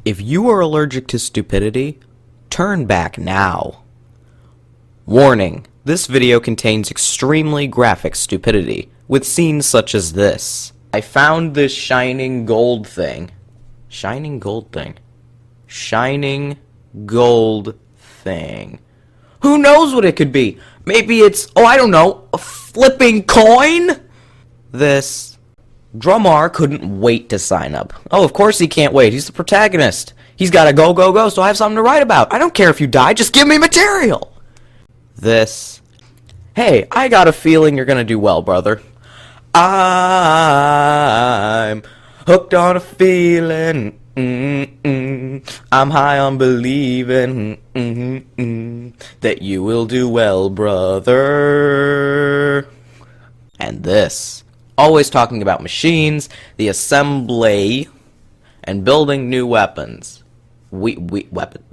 If you are allergic to stupidity, turn back now. Warning, this video contains extremely graphic stupidity, with scenes such as this. I found this shining gold thing. Shining gold thing. Shining gold thing. Who knows what it could be? Maybe it's, I don't know, a flipping coin? Drumr couldn't wait to sign up. Oh, of course he can't wait. He's the protagonist. He's gotta go, so I have something to write about. I don't care if you die, just give me material. Hey, I got a feeling you're gonna do well, brother. I'm hooked on a feeling. I'm high on believing that you will do well, brother. And this. Always talking about machines, the assembly, and building new weapons. Weapons.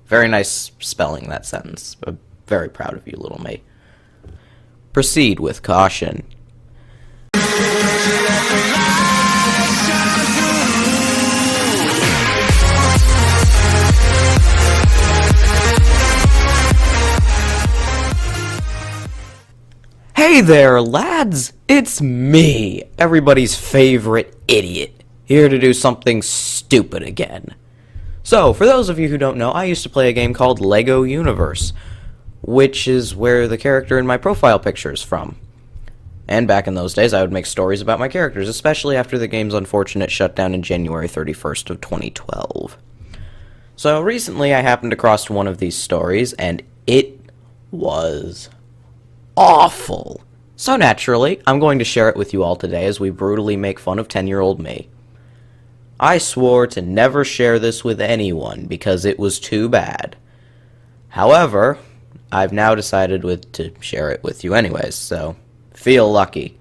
Very nice spelling that sentence. I'm very proud of you, little mate. Proceed with caution. Hey there, lads! It's me, everybody's favorite idiot, here to do something stupid again. So, for those of you who don't know, I used to play a game called Lego Universe, which is where the character in my profile picture is from. And back in those days, I would make stories about my characters, especially after the game's unfortunate shutdown in January 31st of 2012. So, recently I happened across one of these stories, and it was awful. So naturally, I'm going to share it with you all today as we brutally make fun of 10-year-old me. I swore to never share this with anyone because it was too bad. However, I've now decided to share it with you anyways, so feel lucky.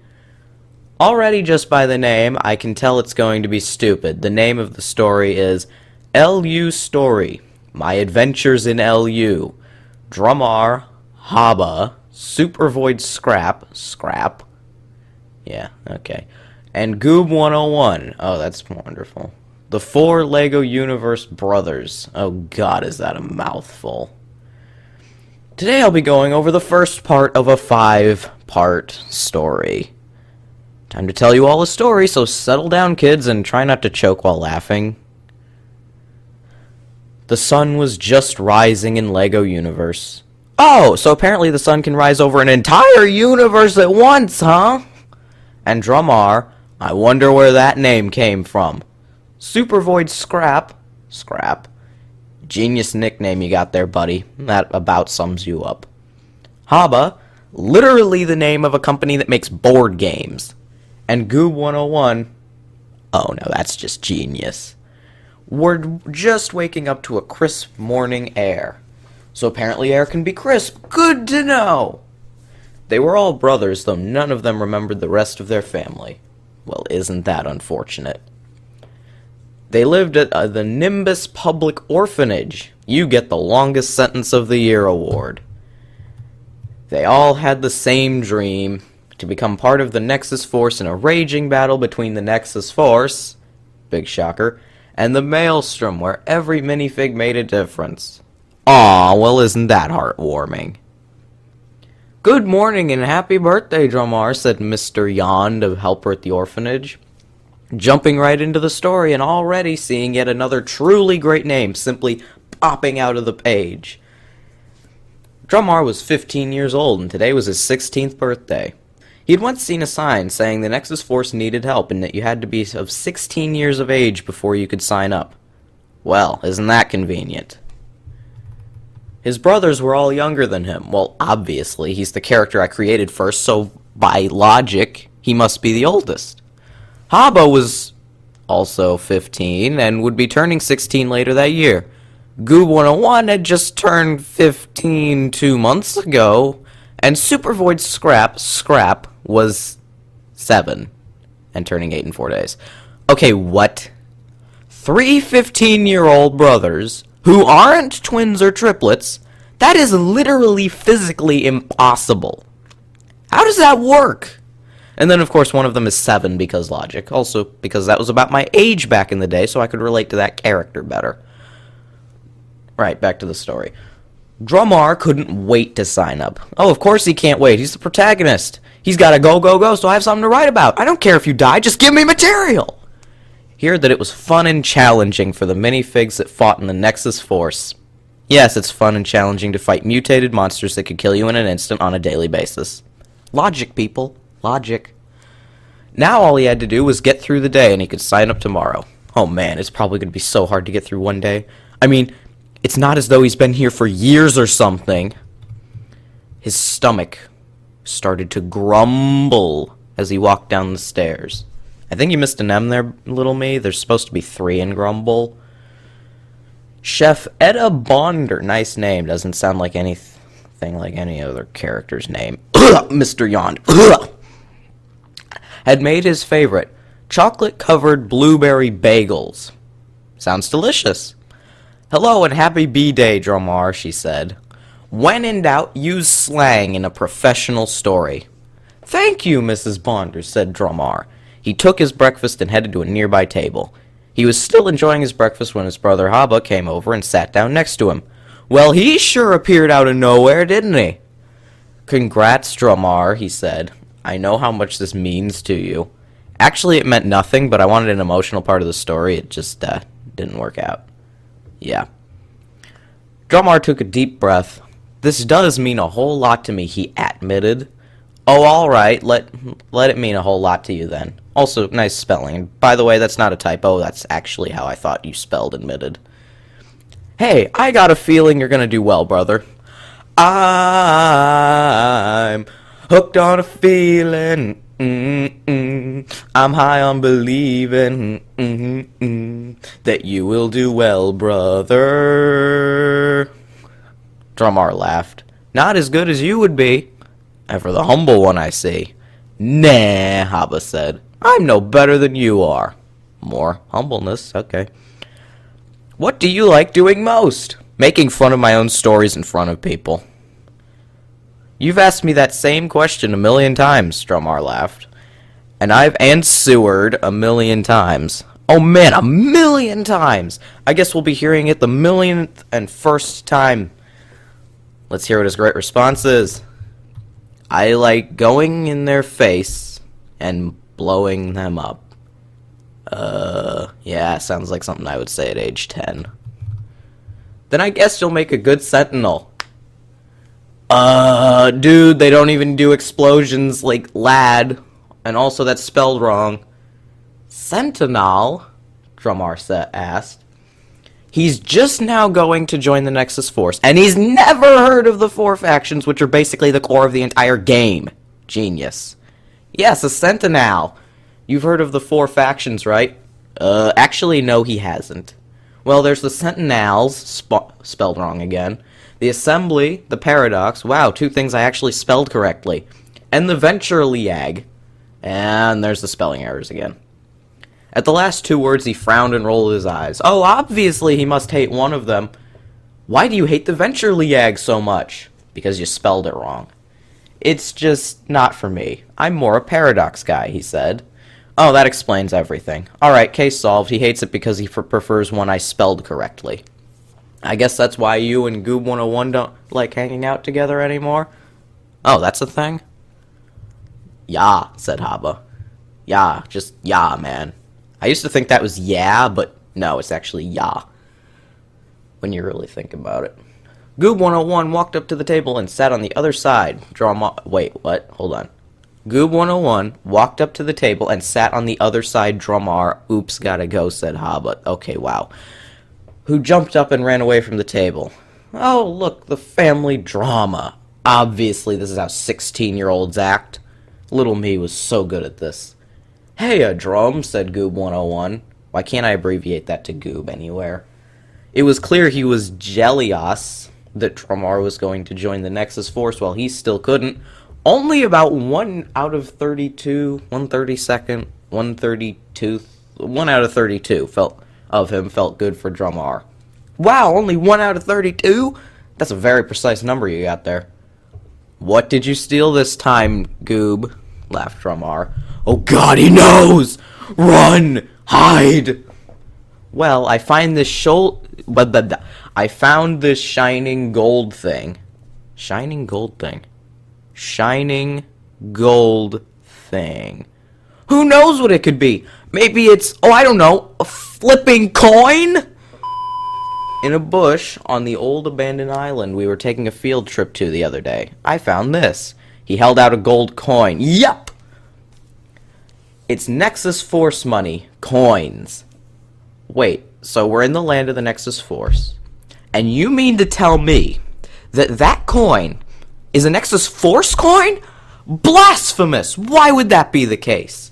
Already just by the name, I can tell it's going to be stupid. The name of the story is LU Story, My Adventures in LU, Drumr, Haba, Super Void Scrap, yeah, okay, and Goob 101, oh, that's wonderful. The 4 Lego Universe Brothers, oh god, is that a mouthful. Today I'll be going over the first part of a 5-part story. Time to tell you all a story, so settle down, kids, and try not to choke while laughing. The sun was just rising in Lego Universe. Oh, so apparently the sun can rise over an entire universe at once, huh? And Drumr, I wonder where that name came from. Super Void Scrap. Genius nickname you got there, buddy. That about sums you up. Haba, literally the name of a company that makes board games. And Goob 101, oh no, that's just genius. We're just waking up to a crisp morning air. So apparently air can be crisp. Good to know! They were all brothers, though none of them remembered the rest of their family. Well, isn't that unfortunate? They lived at the Nimbus Public Orphanage. You get the longest sentence of the year award. They all had the same dream, to become part of the Nexus Force in a raging battle between the Nexus Force, big shocker, and the Maelstrom, where every minifig made a difference. Aw, well isn't that heartwarming? Good morning and happy birthday, Drumr, said Mr. Yond, a helper at the orphanage. Jumping right into the story and already seeing yet another truly great name simply popping out of the page. Drumr was 15 years old and today was his 16th birthday. He had once seen a sign saying the Nexus Force needed help and that you had to be of 16 years of age before you could sign up. Well, isn't that convenient? His brothers were all younger than him. Well, obviously, he's the character I created first, so by logic, he must be the oldest. Haba was also 15 and would be turning 16 later that year. Goob 101 had just turned 15 2 months ago, and Super Void Scrap was 7 and turning 8 in 4 days. Okay, what? 3 15-year-old brothers who aren't twins or triplets, that is literally physically impossible. How does that work? And then, of course, one of them is 7 because logic. Also, because that was about my age back in the day, so I could relate to that character better. Right, back to the story. Drumr couldn't wait to sign up. Oh, of course he can't wait. He's the protagonist. He's got to go, so I have something to write about. I don't care if you die, just give me material! Hear that it was fun and challenging for the minifigs that fought in the Nexus Force. Yes, it's fun and challenging to fight mutated monsters that could kill you in an instant on a daily basis. Logic, people. Logic. Now all he had to do was get through the day and he could sign up tomorrow. Oh man, it's probably going to be so hard to get through one day. I mean, it's not as though he's been here for years or something. His stomach started to grumble as he walked down the stairs. I think you missed an M there, little me. There's supposed to be 3 in grumble. Chef Etta Bonder, nice name, doesn't sound like anything like any other character's name. Mr. Yawned. Had made his favorite, chocolate-covered blueberry bagels. Sounds delicious. Hello and happy B-Day, Drumr, she said. When in doubt, use slang in a professional story. Thank you, Mrs. Bonder, said Drumr. He took his breakfast and headed to a nearby table. He was still enjoying his breakfast when his brother Haba came over and sat down next to him. Well, he sure appeared out of nowhere, didn't he? Congrats, Drumr, he said. I know how much this means to you. Actually, it meant nothing, but I wanted an emotional part of the story. It just didn't work out. Yeah. Drumr took a deep breath. This does mean a whole lot to me, he admitted. Oh, alright, let it mean a whole lot to you then. Also, nice spelling. And by the way, that's not a typo, that's actually how I thought you spelled admitted. Hey, I got a feeling you're gonna do well, brother. I'm hooked on a feeling. I'm high on believing that you will do well, brother. Drumr laughed. Not as good as you would be. Ever the humble one, I see. Nah, Haba said. I'm no better than you are. More humbleness, okay. What do you like doing most? Making fun of my own stories in front of people. You've asked me that same question a million times, Drumr laughed. And I've answered a million times. Oh man, a million times! I guess we'll be hearing it the 1,000,001st time. Let's hear what his great response is. I like going in their face and blowing them up. Yeah, sounds like something I would say at age 10. Then I guess you'll make a good sentinel. Dude, they don't even do explosions like lad. And also that's spelled wrong. Sentinel? Drumr asked. He's just now going to join the Nexus Force, and he's never heard of the 4 factions, which are basically the core of the entire game. Genius. Yes, a Sentinel. You've heard of the 4 factions, right? Actually, no, he hasn't. Well, there's the Sentinels, spelled wrong again, the Assembly, the Paradox, wow, 2 things I actually spelled correctly, and the Ventureliag. And there's the spelling errors again. At the last 2 words, he frowned and rolled his eyes. Oh, obviously he must hate one of them. Why do you hate the Ventureliag so much? Because you spelled it wrong. It's just not for me. I'm more a Paradox guy, he said. Oh, that explains everything. Alright, case solved. He hates it because he prefers one I spelled correctly. I guess that's why you and Goob 101 don't like hanging out together anymore? Oh, that's a thing? Yeah, said Haba. Yeah, just yeah, man. I used to think that was yeah, but no, it's actually yeah. When you really think about it. Goob 101 walked up to the table and sat on the other side. Wait, what? Hold on. Goob 101 walked up to the table and sat on the other side. Drumr. Oops, gotta go, said Haba. Okay, wow. Who jumped up and ran away from the table. Oh, look, the family drama. Obviously, this is how 16-year-olds act. Little me was so good at this. Hey, a drum, said Goob 101. Why can't I abbreviate that to Goob anywhere? It was clear he was jealous that Drumr was going to join the Nexus Force while he still couldn't. Only about 1 out of 32, 132nd, 132, 1 out of 32 felt good for Drumr. Wow, only 1 out of 32? That's a very precise number you got there. What did you steal this time, Goob? laughed Drumr. Oh god, he knows! Run! Hide! Well, I find this I found this shining gold thing. Shining gold thing. Shining gold thing. Who knows what it could be? Maybe it's, oh, I don't know, a flipping coin? In a bush on the old abandoned island we were taking a field trip to the other day, I found this. He held out a gold coin. Yup! It's Nexus Force money. Coins. Wait, so we're in the land of the Nexus Force, and you mean to tell me that that coin is a Nexus Force coin? Blasphemous! Why would that be the case?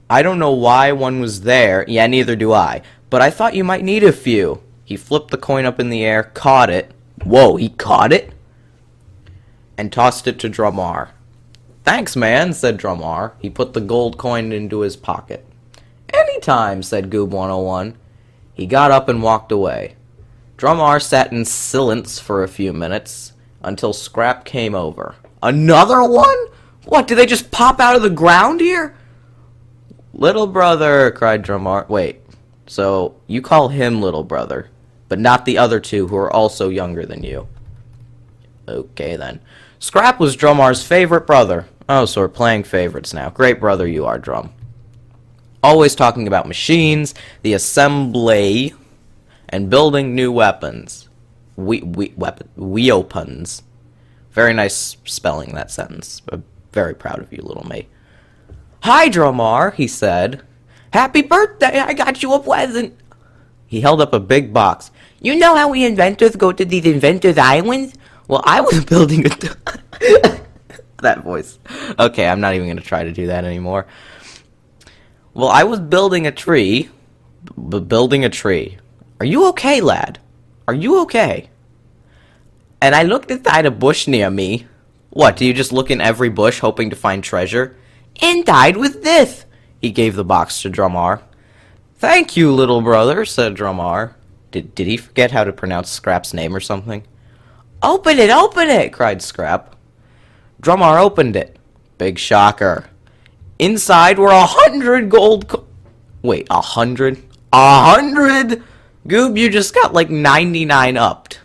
I don't know why one was there. Yeah, neither do I. But I thought you might need a few. He flipped the coin up in the air, caught it. Whoa, he caught it? And tossed it to Drumr. Thanks, man, said Drumr. He put the gold coin into his pocket. Anytime, said Goob101. He got up and walked away. Drumr sat in silence for a few minutes until Scrap came over. Another one? What, do they just pop out of the ground here? Little brother, cried Drumr. Wait, so you call him little brother, but not the other two who are also younger than you. Okay, then. Scrap was Drumr's favorite brother. Oh, so we're playing favorites now. Great brother you are, Drum. Always talking about machines, the assembly, and building new weapons. Weapons. Very nice spelling, that sentence. I'm very proud of you, little mate. Hi, Drumr, he said. Happy birthday, I got you a present. He held up a big box. You know how we inventors go to these inventors' islands? Well, I was building a... that voice. Okay, I'm not even going to try to do that anymore. Well, I was building a tree. Building a tree. Are you okay, lad? Are you okay? And I looked inside a bush near me. What, do you just look in every bush hoping to find treasure? And died with this. He gave the box to Drumr. Thank you, little brother, said Drumr. Did he forget how to pronounce Scrap's name or something? Open it, cried Scrap. Drumr opened it. Big shocker. Inside were 100 gold Wait, 100? 100? Goob, you just got like 99 upped.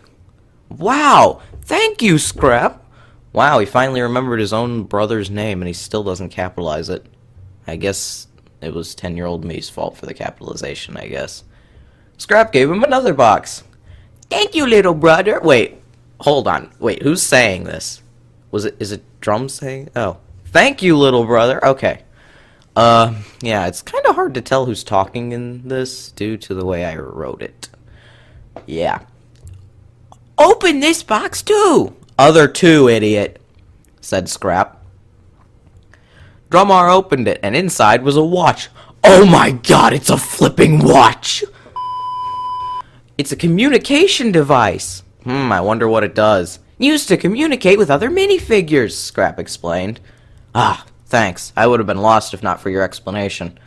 Wow, thank you, Scrap. Wow, he finally remembered his own brother's name and he still doesn't capitalize it. I guess it was 10-year-old me's fault for the capitalization, I guess. Scrap gave him another box. Thank you, little brother. Wait, hold on. Wait, who's saying this? Is it Drum saying? Oh. Thank you, little brother. Okay. Yeah, it's kind of hard to tell who's talking in this due to the way I wrote it. Yeah. Open this box too. Other two, idiot, said Scrap. Drumr opened it, and inside was a watch. Oh my god, it's a flipping watch! It's a communication device. I wonder what it does. Used to communicate with other minifigures, Scrap explained. Ah, thanks. I would have been lost if not for your explanation.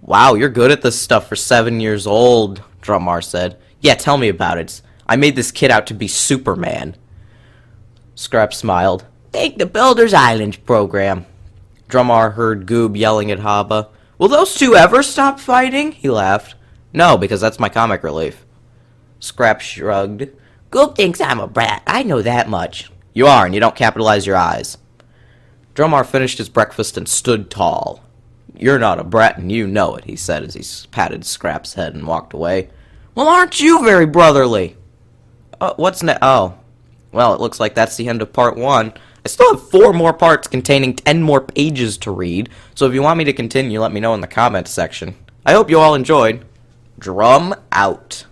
Wow, you're good at this stuff for 7 years old, Drumr said. Yeah, tell me about it. I made this kid out to be Superman. Scrap smiled. Take the Builder's Island program. Drumr heard Goob yelling at Haba. Will those two ever stop fighting? He laughed. No, because that's my comic relief. Scrap shrugged. Goob thinks I'm a brat. I know that much. You are, and you don't capitalize your eyes. Drumr finished his breakfast and stood tall. You're not a brat, and you know it, he said as he patted Scrap's head and walked away. Well, aren't you very brotherly? What's next? Oh. Well, it looks like that's the end of part 1. I still have 4 more parts containing 10 more pages to read, so if you want me to continue, let me know in the comments section. I hope you all enjoyed. Drum out.